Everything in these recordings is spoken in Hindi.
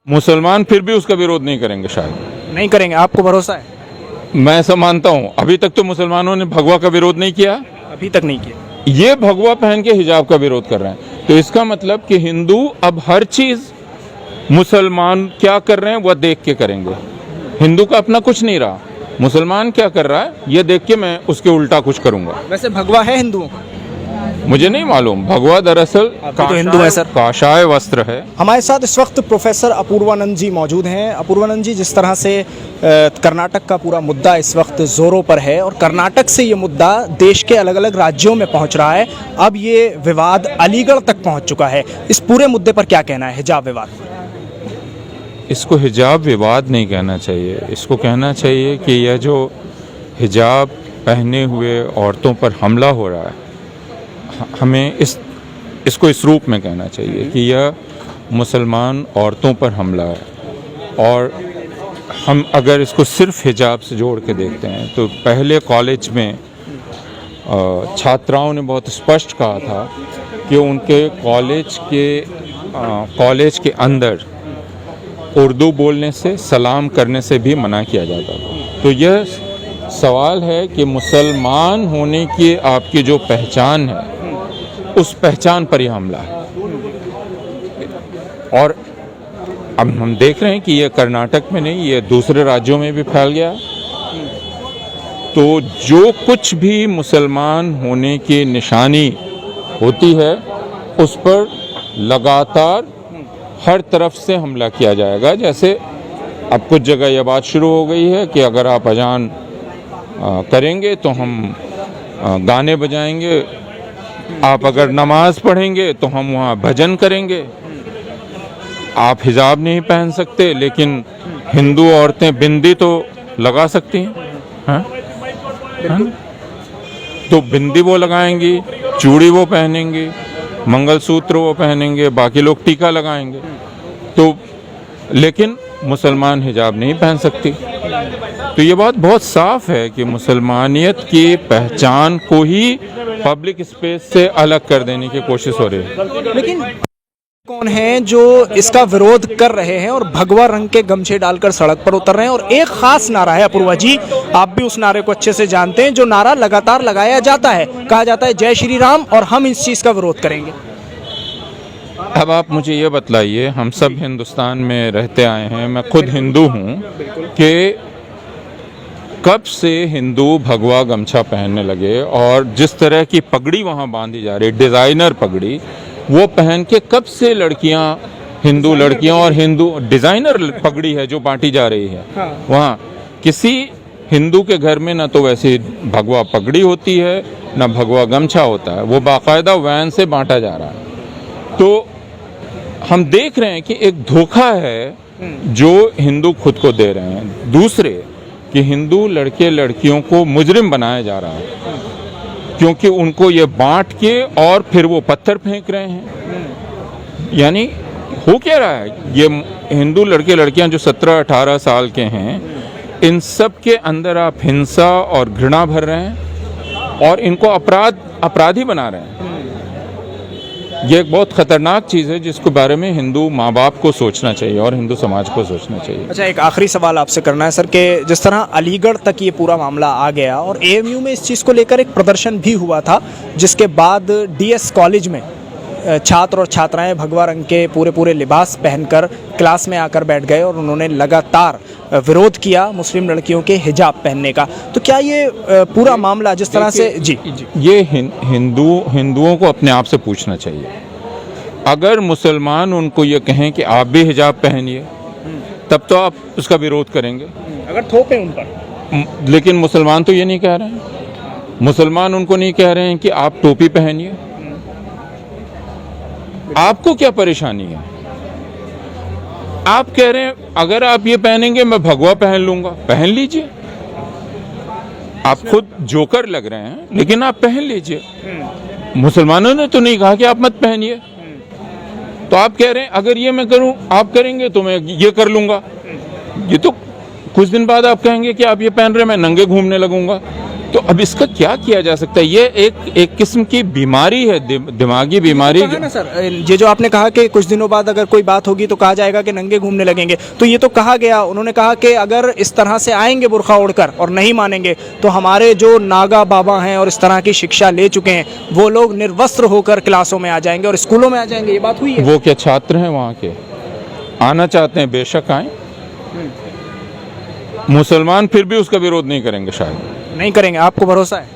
मुसलमान फिर भी उसका विरोध नहीं करेंगे, शायद नहीं करेंगे, आपको भरोसा है? मैं ऐसा मानता हूँ। अभी तक तो मुसलमानों ने भगवा का विरोध नहीं किया, अभी तक नहीं किया। ये भगवा पहन के हिजाब का विरोध कर रहे हैं, तो इसका मतलब कि हिंदू अब हर चीज मुसलमान क्या कर रहे हैं वह देख के करेंगे। हिंदू का अपना कुछ नहीं रहा, मुसलमान क्या कर रहा है ये देख के मैं उसके उल्टा कुछ करूंगा। वैसे भगवा है हिंदुओं का? मुझे नहीं मालूम, भगवा दरअसल आप भी तो हिंदू हैं सर। काशाय वस्त्र है। हमारे साथ इस वक्त प्रोफेसर अपूर्वानंद जी मौजूद हैं। अपूर्वानंद जी, जिस तरह से कर्नाटक का पूरा मुद्दा इस वक्त जोरों पर है और कर्नाटक से ये मुद्दा देश के अलग अलग राज्यों में पहुंच रहा है, अब ये विवाद अलीगढ़ तक पहुंच चुका है, इस पूरे मुद्दे पर क्या कहना है, हिजाब विवाद पर? इसको हिजाब विवाद नहीं कहना चाहिए, इसको कहना चाहिए कि यह जो हिजाब पहने हुए औरतों पर हमला हो रहा है, हमें इसको इस रूप में कहना चाहिए कि यह मुसलमान औरतों पर हमला है। और हम अगर इसको सिर्फ हिजाब से जोड़ के देखते हैं तो पहले कॉलेज में छात्राओं ने बहुत स्पष्ट कहा था कि उनके कॉलेज के अंदर उर्दू बोलने से, सलाम करने से भी मना किया जाता था। तो यह सवाल है कि मुसलमान होने की आपकी जो पहचान है, उस पहचान पर यह हमला है। और अब हम देख रहे हैं कि यह कर्नाटक में नहीं, यह दूसरे राज्यों में भी फैल गया। तो जो कुछ भी मुसलमान होने की निशानी होती है उस पर लगातार हर तरफ से हमला किया जाएगा। जैसे अब कुछ जगह यह बात शुरू हो गई है कि अगर आप अजान करेंगे तो हम गाने बजाएंगे, आप अगर नमाज पढ़ेंगे तो हम वहाँ भजन करेंगे। आप हिजाब नहीं पहन सकते, लेकिन हिंदू औरतें बिंदी तो लगा सकती हैं, हाँ? तो बिंदी वो लगाएंगी, चूड़ी वो पहनेंगी, मंगलसूत्र वो पहनेंगे, बाकी लोग टीका लगाएंगे। तो लेकिन मुसलमान हिजाब नहीं पहन सकती। तो ये बात बहुत साफ है कि मुसलमानियत की पहचान को ही पब्लिक स्पेस से अलग कर देने की कोशिश हो रही है। लेकिन कौन है जो इसका विरोध कर रहे हैं और भगवा रंग के गमछे डालकर सड़क पर उतर रहे हैं? और एक खास नारा है अपूर्वा जी, आप भी उस नारे को अच्छे से जानते हैं, जो नारा लगातार लगाया जाता है, कहा जाता है जय श्री राम, और हम इस चीज का विरोध करेंगे। अब आप मुझे ये बतलाइए, हम सब हिंदुस्तान में रहते आए हैं, मैं खुद हिंदू हूँ, कि कब से हिंदू भगवा गमछा पहनने लगे और जिस तरह की पगड़ी वहाँ बांधी जा रही, डिजाइनर पगड़ी, वो पहन के कब से लड़कियां, हिंदू लड़कियां और हिंदू डिजाइनर पगड़ी है जो बांटी जा रही है। वहाँ किसी हिंदू के घर में ना तो वैसी भगवा पगड़ी होती है ना भगवा गमछा होता है, वो बाकायदा वैन से बांटा जा रहा है। तो हम देख रहे हैं कि एक धोखा है जो हिंदू खुद को दे रहे हैं। दूसरे कि हिंदू लड़के लड़कियों को मुजरिम बनाया जा रहा है, क्योंकि उनको ये बांट के और फिर वो पत्थर फेंक रहे हैं। यानी हो क्या रहा है, ये हिंदू लड़के लड़कियां जो 17-18 साल के हैं, इन सब के अंदर आप हिंसा और घृणा भर रहे हैं और इनको अपराधी बना रहे हैं। ये एक बहुत खतरनाक चीज़ है जिसके बारे में हिंदू माँ बाप को सोचना चाहिए और हिंदू समाज को सोचना चाहिए। अच्छा, एक आखिरी सवाल आपसे करना है सर, कि जिस तरह अलीगढ़ तक ये पूरा मामला आ गया और एएमयू में इस चीज़ को लेकर एक प्रदर्शन भी हुआ था, जिसके बाद डीएस कॉलेज में छात्र और छात्राएं भगवा रंग के पूरे लिबास पहनकर क्लास में आकर बैठ गए और उन्होंने लगातार विरोध किया मुस्लिम लड़कियों के हिजाब पहनने का। तो क्या ये पूरा मामला जिस तरह से जी ये हिंदुओं को अपने आप से पूछना चाहिए। अगर मुसलमान उनको ये कहें कि आप भी हिजाब पहनिए, तब तो आप उसका विरोध करेंगे, अगर थोपे उन पर। लेकिन मुसलमान तो ये नहीं कह रहे हैं। मुसलमान उनको नहीं कह रहे हैं कि आप टोपी पहनिए। आपको क्या परेशानी है? आप कह रहे हैं अगर आप ये पहनेंगे मैं भगवा पहन लूंगा, पहन लीजिए। आप खुद जोकर लग रहे हैं, लेकिन आप पहन लीजिए। मुसलमानों ने तो नहीं कहा कि आप मत पहनिए। तो आप कह रहे हैं अगर ये मैं करूं, आप करेंगे तो मैं ये कर लूंगा। ये तो कुछ दिन बाद आप कहेंगे कि आप ये पहन रहे हैं, मैं नंगे घूमने लगूंगा। तो अब इसका क्या किया जा सकता है? ये एक किस्म की बीमारी है, दिमागी बीमारी। कहा ना सर, ये जो आपने कहा कि कुछ दिनों बाद अगर कोई बात होगी तो कहा जाएगा कि नंगे घूमने लगेंगे, तो ये तो कहा गया, उन्होंने कहा कि अगर इस तरह से आएंगे बुर्खा ओढ़कर और नहीं मानेंगे तो हमारे जो नागा बाबा हैं और इस तरह की शिक्षा ले चुके हैं वो लोग निर्वस्त्र होकर क्लासों में आ जाएंगे और स्कूलों में आ जाएंगे। ये बात हुई है? वो क्या छात्र हैं वहाँ के? आना चाहते हैं, बेशक आए। मुसलमान फिर भी उसका विरोध नहीं करेंगे, शायद नहीं करेंगे। आपको भरोसा है?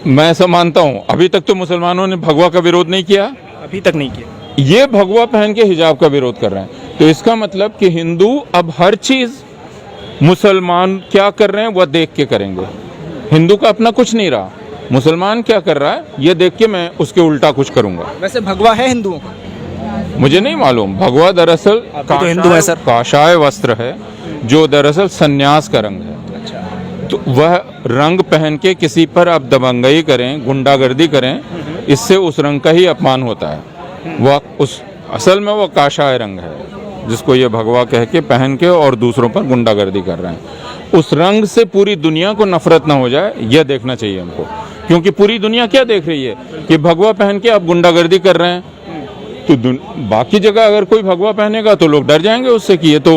मैं ऐसा मानता हूँ। अभी तक तो मुसलमानों ने भगवा का विरोध नहीं किया, अभी तक नहीं किया। ये भगवा पहन के हिजाब का विरोध कर रहे हैं। तो इसका मतलब कि हिंदू अब हर चीज मुसलमान क्या कर रहे हैं वह देख के करेंगे। हिंदू का अपना कुछ नहीं रहा, मुसलमान क्या कर रहा है ये देख के मैं उसके उल्टा कुछ करूंगा। वैसे भगवा है हिंदुओं का? मुझे नहीं मालूम। भगवा दरअसल तो हिंदू है सर। काशाय वस्त्र है जो दरअसल सन्यास का रंग है। तो वह रंग पहन के किसी पर आप दबंगई करें, गुंडागर्दी करें, इससे उस रंग का ही अपमान होता है। वह उस असल में वो काशाय रंग है जिसको ये भगवा कह के पहन के और दूसरों पर गुंडागर्दी कर रहे हैं। उस रंग से पूरी दुनिया को नफरत ना हो जाए, यह देखना चाहिए हमको। क्योंकि पूरी दुनिया क्या देख रही है कि भगवा पहन के आप गुंडागर्दी कर रहे हैं, तो बाकी जगह अगर कोई भगवा पहनेगा तो लोग डर जाएंगे उससे कि ये तो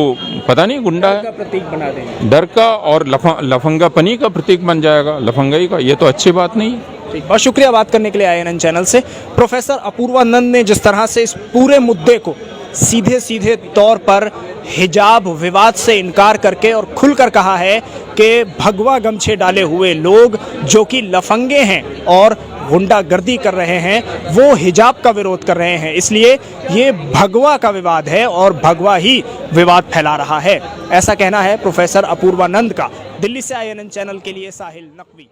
पता नहीं गुंडा है। प्रतीक बना देंगे। डर का और लफंगापनी का प्रतीक बन जाएगा, लफंगाई का। ये तो अच्छी बात नहीं है। ठीक, बहुत शुक्रिया बात करने के लिए INN चैनल से। प्रोफेसर अपूर्वानंद ने जिस तरह से इस पूरे मुद्दे को सीधे सीधे तौर पर हिजाब विवाद से इनकार करके और खुलकर कहा है कि भगवा गमछे डाले हुए लोग जो कि लफंगे हैं और गुंडागर्दी कर रहे हैं वो हिजाब का विरोध कर रहे हैं, इसलिए ये भगवा का विवाद है और भगवा ही विवाद फैला रहा है। ऐसा कहना है प्रोफेसर अपूर्वानंद का। दिल्ली से INN चैनल के लिए साहिल नकवी।